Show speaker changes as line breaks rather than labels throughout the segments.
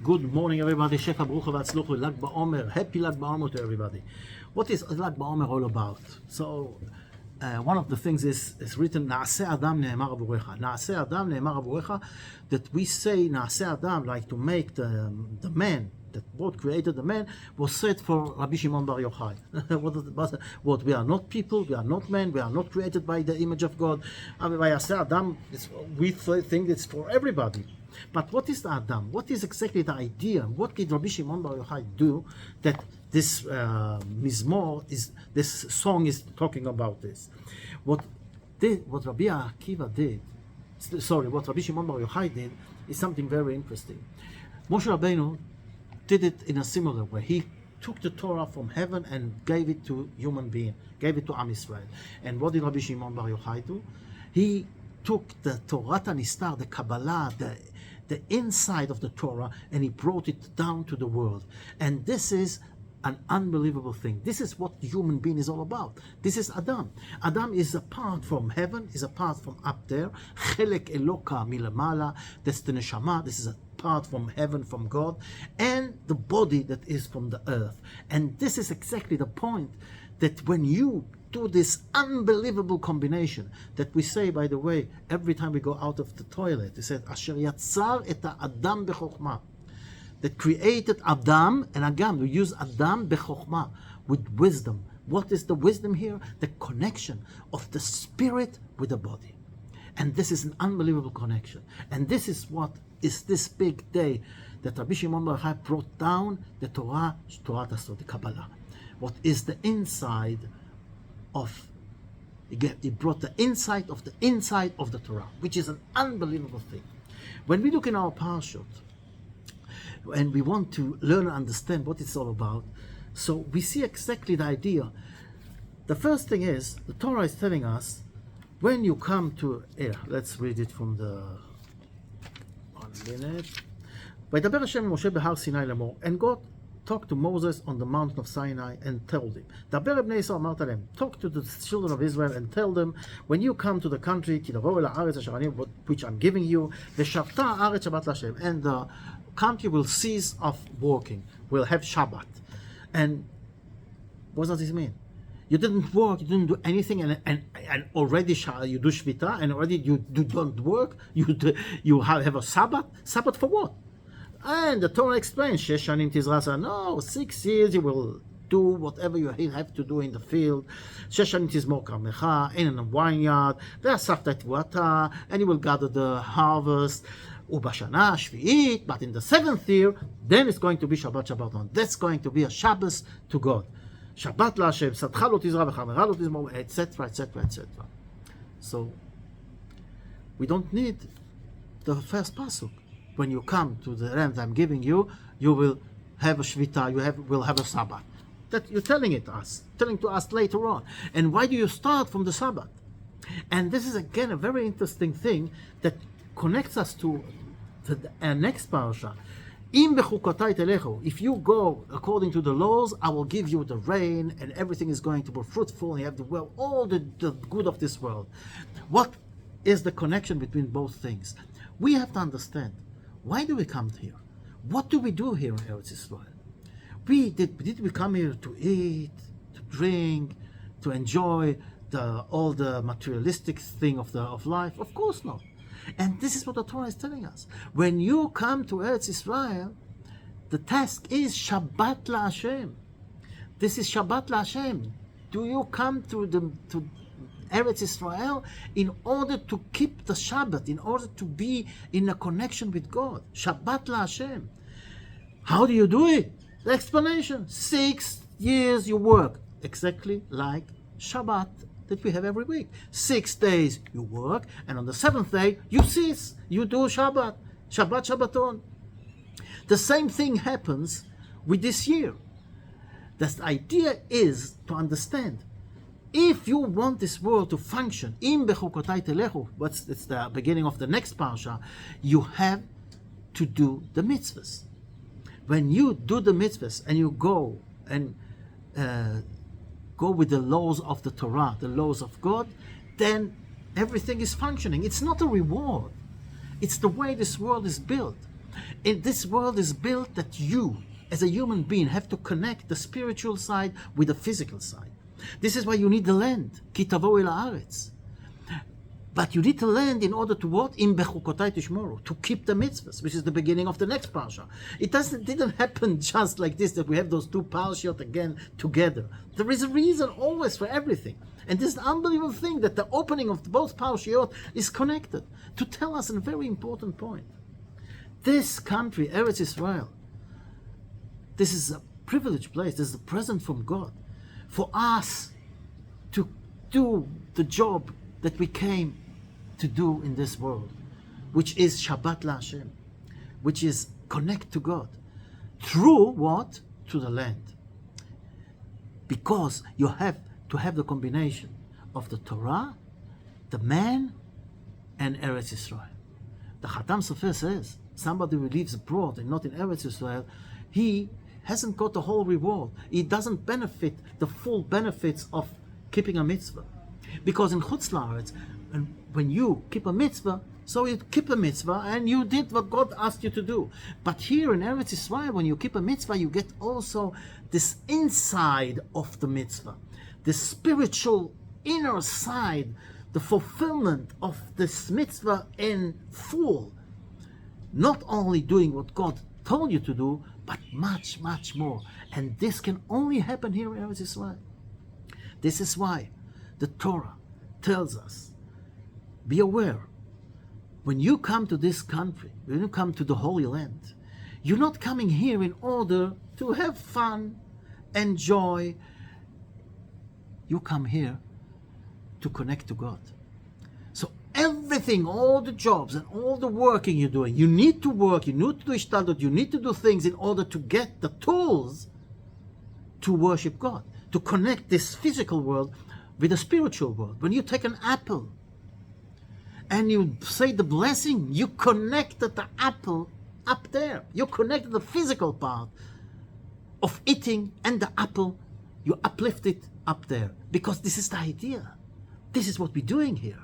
Good morning, everybody. Shefa Brucha V'Atzluchu, Lag BaOmer. Happy Lag BaOmer to everybody. What is Lag BaOmer all about? So, one of the things is written, Na'aseh Adam Ne'emar Avurecha. Na'aseh Adam Ne'emar Avurecha, that we say Na'aseh Adam, like to make the man, that God created the man, was said for Rabbi Shimon Bar Yochai. What? We are not people, we are not men, we are not created by the image of God. Na'aseh Adam, we think it's for everybody. But what is the Adam? What is exactly the idea? What did Rabbi Shimon Bar Yochai do that this mizmor is, this song is talking about this? What Rabbi Akiva did, what Rabbi Shimon Bar Yochai did, is something very interesting. Moshe Rabbeinu did it in a similar way. He took the Torah from heaven and gave it to human being, gave it to Am Yisrael. And what did Rabbi Shimon Bar Yochai do? He took the Torah Nistar, the Kabbalah, the inside of the Torah, and he brought it down to the world. And this is an unbelievable thing. This is what the human being is all about. This is Adam. Adam is apart from heaven, is apart from up there. Chelek Eloka milamala. That's the neshama. This is apart from heaven, from God, and the body that is from the earth. And this is exactly the point, that when you do this unbelievable combination that we say, by the way, every time we go out of the toilet, we said, Asher yatzar et Adam bechokma, that created Adam, and again, we use Adam bechokma, with wisdom. What is the wisdom here? The connection of the spirit with the body. And this is an unbelievable connection. And this is what is this big day that Rabbi Shimon Bar Yochai brought down the Torah Tasod, the Kabbalah. What is the inside of, he brought the inside of the Torah, which is an unbelievable thing. When we look in our parashat, and we want to learn and understand what it's all about, so we see exactly the idea. The first thing is, the Torah is telling us, when you come to, let's read it from the, 1 minute. וידבר השם עם משה בהר סיני לאמור, and God talked to Moses on the mountain of Sinai and told him, דבר בני ישראל אמרת להם, talk to the children of Israel and tell them, when you come to the country, כי תבואו אל הארץ אשר אני, which I'm giving you, ושבתה הארץ שבת להשם, and the country will cease of working, will have Shabbat. And what does this mean? You didn't work, you didn't do anything, and already you do Shvita, and already you don't work, you have a Sabbath? Sabbath for what? And the Torah explains, Shesh Shanim Tizrasa, no, 6 years you will do whatever you have to do in the field. Shesh Shanim Tizmor Karmecha, in a vineyard, Ve'asachta et Vuata, and you will gather the harvest. Ubashana Shvi'it, but in the 7th year, then it's going to be Shabbat on. That's going to be a Shabbos to God. Shabbat LaHashem, Sadcha lo tizra v'chamera lo tizmor, etc., etc., etc. So, we don't need the first pasuk. When you come to the land I'm giving you, you will have a Shvita, will have a Sabbath. That you're telling to us later on. And why do you start from the Sabbath? And this is again a very interesting thing that connects us to the next parasha. Im Becukotai telechu. If you go according to the laws, I will give you the rain, and everything is going to be fruitful, and you have to well all the good of this world. What is the connection between both things? We have to understand. Why do we come here? What do we do here in Eretz Yisrael? Did we come here to eat, to drink, to enjoy all the materialistic thing of life? Of course not. And this is what the Torah is telling us. When you come to Eretz Yisrael, the task is Shabbat LaHashem. This is Shabbat LaHashem. Do you come to Eretz Yisrael in order to keep the Shabbat, in order to be in a connection with God? Shabbat LaHashem. How do you do it? The explanation. 6 years you work, exactly like Shabbat that we have every week. 6 days you work, and on the 7th day you cease. You do Shabbat. Shabbaton. The same thing happens with this year. The idea is to understand, if you want this world to function, im bechukotai telechu, it's the beginning of the next parasha, you have to do the mitzvahs. When you do the mitzvahs and you go and go with the laws of the Torah, the laws of God, then everything is functioning. It's not a reward. It's the way this world is built. In this world is built that you, as a human being, have to connect the spiritual side with the physical side. This is why you need the land. Ki tavo'u el haaretz. But you need to land in order to what? Im bechukotai tishmoru, to keep the mitzvahs, which is the beginning of the next parsha. It didn't happen just like this, that we have those two parashot again together. There is a reason always for everything. And this unbelievable thing that the opening of both parashot is connected to tell us a very important point. This country, Eretz Israel, this is a privileged place. This is a present from God for us to do the job that we came to do in this world, which is Shabbat LaHashem, which is connect to God. Through what? Through the land. Because you have to have the combination of the Torah, the man, and Eretz Israel. The Khatam Sofer says, somebody who lives abroad and not in Eretz Israel, he hasn't got the whole reward. He doesn't benefit the full benefits of keeping a mitzvah. Because in Chutz La'aretz, when you keep a mitzvah, so you keep a mitzvah and you did what God asked you to do. But here in Eretz Israel, when you keep a mitzvah, you get also this inside of the mitzvah, the spiritual inner side, the fulfillment of this mitzvah in full. Not only doing what God told you to do, but much, much more. And this can only happen here in Eretz Israel. This is why the Torah tells us, be aware, when you come to this country, when you come to the Holy Land, you're not coming here in order to have fun, enjoy. You come here to connect to God. So everything, all the jobs and all the working you're doing, you need to work, you need to do ishtadlut, you need to do things in order to get the tools to worship God, to connect this physical world with the spiritual world. When you take an apple and you say the blessing, you connected the apple up there. You connected the physical part of eating and the apple, you uplift it up there. Because this is the idea. This is what we're doing here.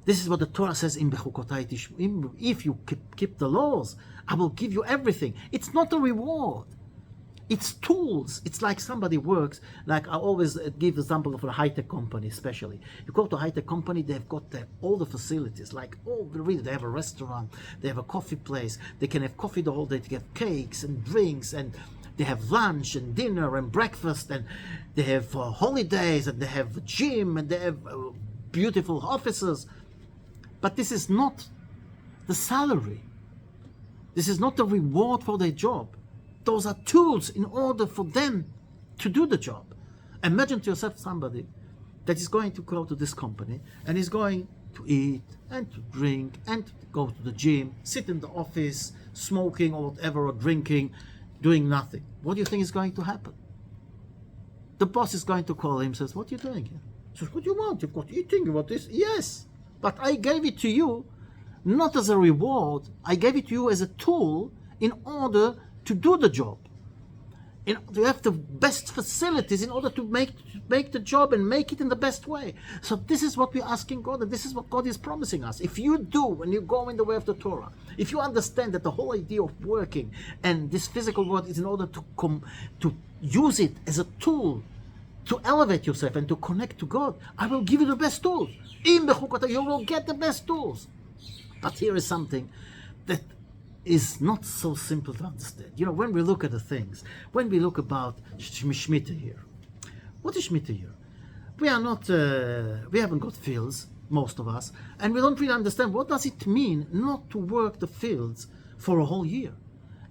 This is what the Torah says in Becukotai Tishmoru. If you keep the laws, I will give you everything. It's not a reward. It's tools. It's like somebody works, like I always give example of a high-tech company especially. You go to a high-tech company, they've got all the facilities, like all the reason. They have a restaurant, they have a coffee place, they can have coffee the whole day, they get cakes and drinks, and they have lunch and dinner and breakfast, and they have holidays, and they have a gym, and they have beautiful offices. But this is not the salary. This is not the reward for their job. Those are tools in order for them to do the job. Imagine to yourself somebody that is going to go to this company and is going to eat and to drink and to go to the gym, sit in the office, smoking or whatever, or drinking, doing nothing. What do you think is going to happen? The boss is going to call him and says, what are you doing here? He says, what do you want? You've got eating, you want this? Yes, but I gave it to you not as a reward. I gave it to you as a tool in order to do the job. To have the best facilities in order to make the job and make it in the best way. So this is what we're asking God, and this is what God is promising us. If you do, when you go in the way of the Torah, if you understand that the whole idea of working and this physical world is in order to use it as a tool to elevate yourself and to connect to God, I will give you the best tools. In Bechukotai, you will get the best tools. But here is something that is not so simple to understand. You know, when we look at the things, when we look about Shemitah here, what is Shemitah here? We are not, we haven't got fields, most of us, and we don't really understand what does it mean not to work the fields for a whole year.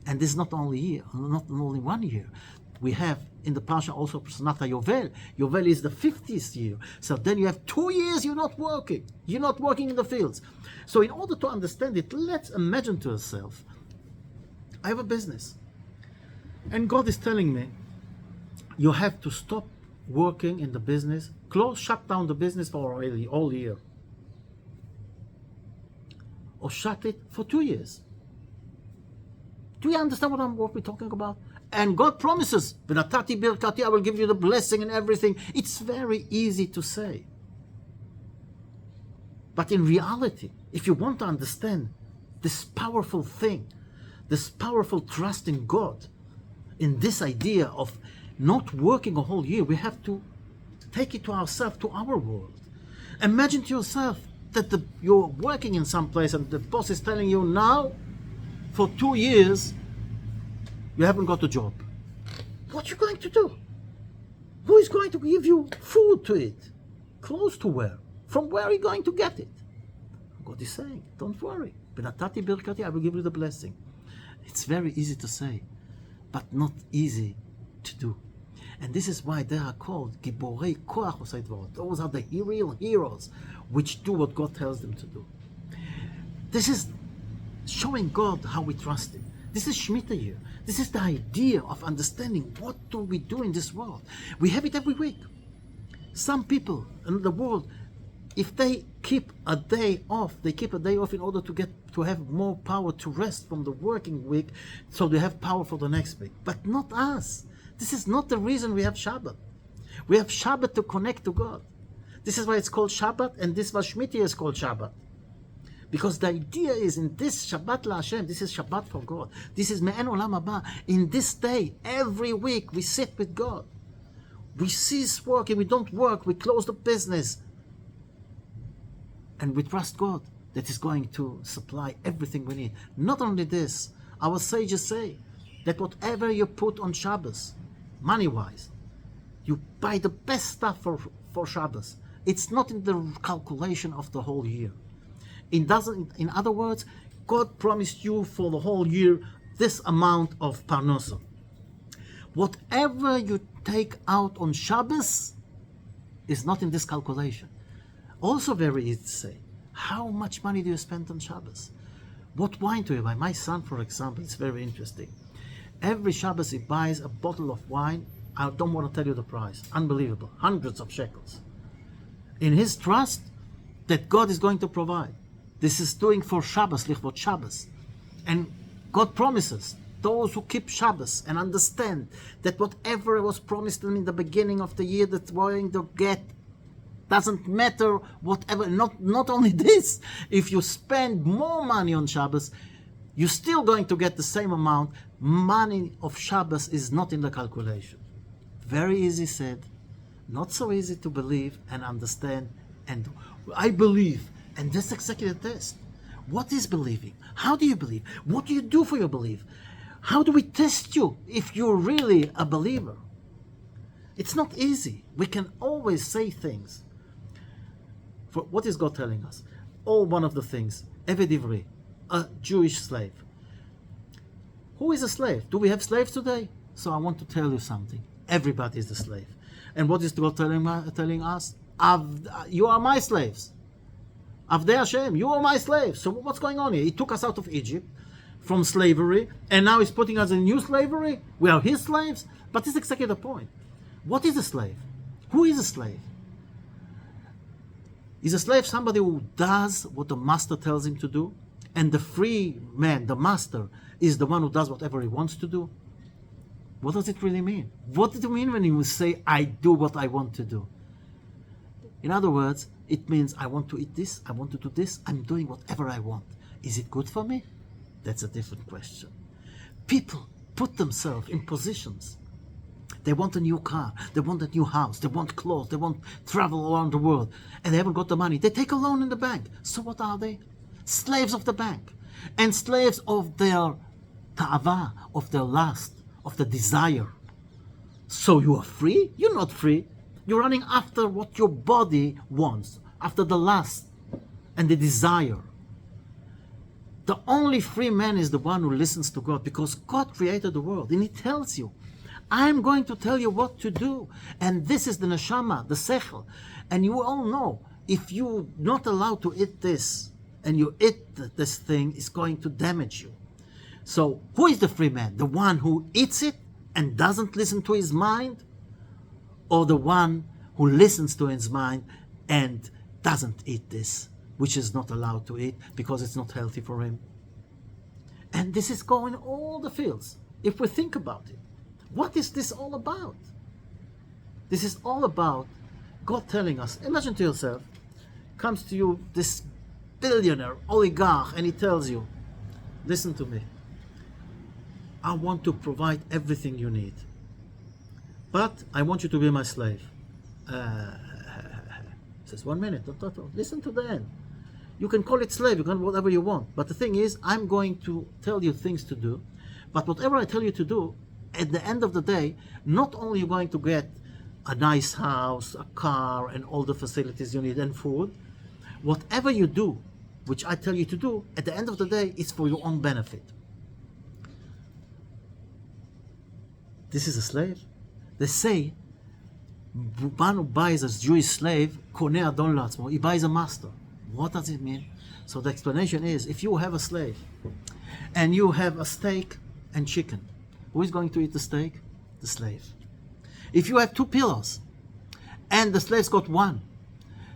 And this is not only 1 year. We have in the Pasha also Sanata Yovel. Yovel is the 50th year. So then you have 2 years you're not working. You're not working in the fields. So in order to understand it, let's imagine to ourselves, I have a business. And God is telling me, you have to stop working in the business, shut down the business for all year. Or shut it for 2 years. Do you understand what we're talking about? And God promises, "V'natati birkati," I will give you the blessing and everything. It's very easy to say. But in reality, if you want to understand this powerful thing, this powerful trust in God, in this idea of not working a whole year. We have to take it to ourselves, to our world. Imagine to yourself that you're working in some place and the boss is telling you now, for 2 years, you haven't got a job. What are you going to do? Who is going to give you food to eat? Clothes to wear? From where are you going to get it? God is saying, don't worry. Benatati birkati, I will give you the blessing. It's very easy to say, but not easy to do. And this is why they are called Giborei Koach Osei Dvorot. Those are the real heroes which do what God tells them to do. This is showing God how we trust Him. This is Shemitah year. This is the idea of understanding what do we do in this world. We have it every week. Some people in the world, if they keep a day off, they keep a day off in order to have more power to rest from the working week, so they have power for the next week. But not us. This is not the reason we have Shabbat. We have Shabbat to connect to God. This is why it's called Shabbat, and this was Shemitah is called Shabbat. Because the idea is in this Shabbat la Hashem, this is Shabbat for God. This is Me'en Olam Haba. In this day, every week, we sit with God. We cease working, we don't work, we close the business. And we trust God that is going to supply everything we need. Not only this, our sages say that whatever you put on Shabbos, money-wise, you buy the best stuff for Shabbos. It's not in the calculation of the whole year. In other words, God promised you for the whole year this amount of parnasa. Whatever you take out on Shabbos is not in this calculation. Also very easy to say, how much money do you spend on Shabbos? What wine do you buy? My son, for example, it's very interesting. Every Shabbos he buys a bottle of wine. I don't want to tell you the price. Unbelievable. Hundreds of shekels. In his trust that God is going to provide. This is doing for Shabbos, lichvot Shabbos. And God promises those who keep Shabbos and understand that whatever was promised them in the beginning of the year that we're going to get, doesn't matter whatever. Not only this, if you spend more money on Shabbos, you're still going to get the same amount. Money of Shabbos is not in the calculation. Very easy said, not so easy to believe and understand and do. I believe. And that's exactly the test. What is believing? How do you believe? What do you do for your belief? How do we test you if you're really a believer? It's not easy. We can always say things. For what is God telling us? One of the things. Eved Ivri, a Jewish slave. Who is a slave? Do we have slaves today? So I want to tell you something. Everybody is a slave. And what is God telling us? You are my slaves. Avdei Hashem, you are my slaves. So what's going on here? He took us out of Egypt from slavery, and now he's putting us in new slavery. We are his slaves. But this is exactly the point. What is a slave? Who is a slave? Is a slave somebody who does what the master tells him to do? And the free man, the master, is the one who does whatever he wants to do? What does it really mean? What does it mean when you say, I do what I want to do? In other words, it means I want to eat this, I want to do this, I'm doing whatever I want. Is it good for me? That's a different question. People put themselves in positions. They want a new car, they want a new house, they want clothes, they want travel around the world, and they haven't got the money. They take a loan in the bank. So what are they? Slaves of the bank. And slaves of their ta'ava, of their lust, of the desire. So you are free? You're not free. You're running after what your body wants, after the lust and the desire. The only free man is the one who listens to God, because God created the world and He tells you, I'm going to tell you what to do. And this is the neshama, the sechel. And you all know, if you're not allowed to eat this, and you eat this thing, it's going to damage you. So who is the free man? The one who eats it and doesn't listen to his mind? Or the one who listens to his mind and doesn't eat this, which is not allowed to eat because it's not healthy for him? And this is going all the fields. If we think about it, what is this all about? This is all about God telling us. Imagine to yourself, comes to you this billionaire, oligarch, and he tells you, listen to me. I want to provide everything you need, but I want you to be my slave. Says, 1 minute, listen to the end. You can call it slave, you can whatever you want, but the thing is, I'm going to tell you things to do, but whatever I tell you to do, at the end of the day, not only are you going to get a nice house, a car, and all the facilities you need, and food, whatever you do, which I tell you to do, at the end of the day, it's for your own benefit. This is a slave. They say, one who buys a Jewish slave, koneh adon la'atzmo, he buys a master. What does it mean? So the explanation is, if you have a slave, and you have a steak and chicken, who is going to eat the steak? The slave. If you have 2 pillows, and the slave's got 1,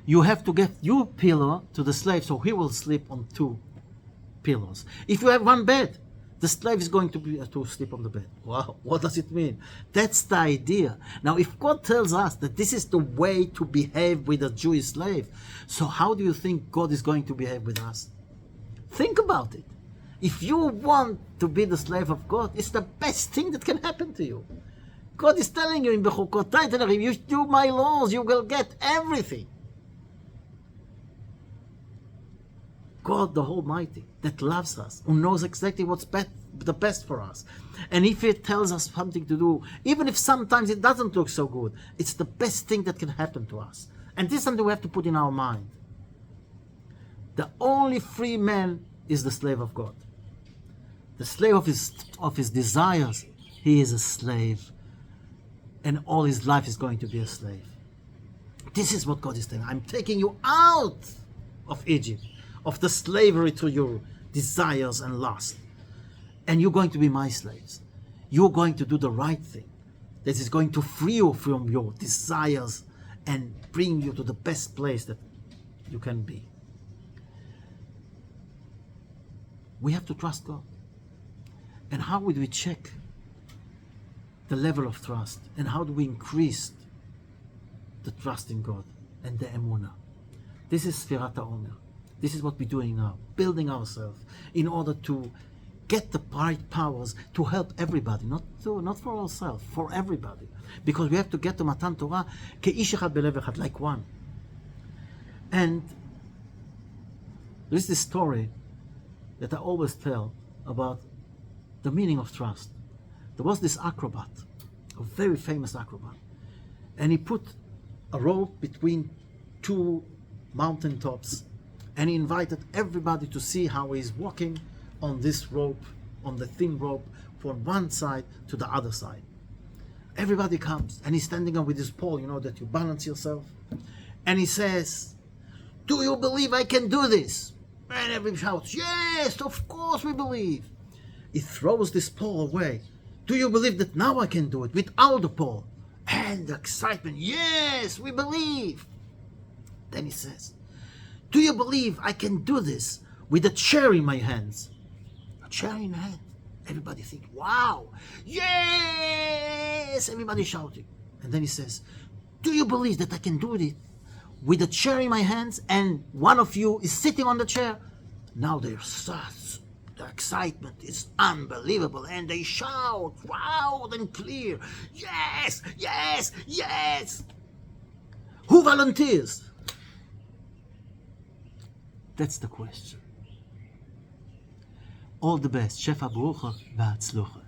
you have to get your pillow to the slave, so he will sleep on 2 pillows. If you have 1 bed, the slave is going to sleep on the bed. Wow, what does it mean? That's the idea. Now, if God tells us that this is the way to behave with a Jewish slave, so how do you think God is going to behave with us? Think about it. If you want to be the slave of God, it's the best thing that can happen to you. God is telling you in Becukotai, you do my laws, you will get everything. God the Almighty, that loves us, who knows exactly what's the best for us. And if it tells us something to do, even if sometimes it doesn't look so good, it's the best thing that can happen to us. And this is something we have to put in our mind. The only free man is the slave of God. The slave of his desires, he is a slave. And all his life is going to be a slave. This is what God is saying. I'm taking you out of Egypt, of the slavery to your desires and lust. And you're going to be my slaves. You're going to do the right thing. That is going to free you from your desires and bring you to the best place that you can be. We have to trust God. And how would we check the level of trust? And how do we increase the trust in God and the emunah? This is Sfirat HaOmer. This is what we're doing now, building ourselves in order to get the right powers to help everybody, not for ourselves, for everybody. Because we have to get to Matan Torah ke'ish echad belev echad, like one. And there is this story that I always tell about the meaning of trust. There was this acrobat, a very famous acrobat, and he put a rope between 2 mountain tops, and he invited everybody to see how he's walking on this rope, on the thin rope, from one side to the other side. Everybody comes, and he's standing up with his pole, that you balance yourself, and he says, "Do you believe I can do this?" And everybody shouts, "Yes, of course we believe." He throws this pole away. "Do you believe that now I can do it without the pole?" And the excitement, "Yes, we believe." Then he says, "Do you believe I can do this with a chair in my hands?" A chair in hand. Everybody think, "Wow, yes!" Everybody shouting. And then he says, "Do you believe that I can do it with a chair in my hands and one of you is sitting on the chair?" Now they're sus. The excitement is unbelievable, and they shout loud and clear, "Yes, yes, yes!" Who volunteers? That's the question. All the best. Shefa Brucha v'Hatzlucha.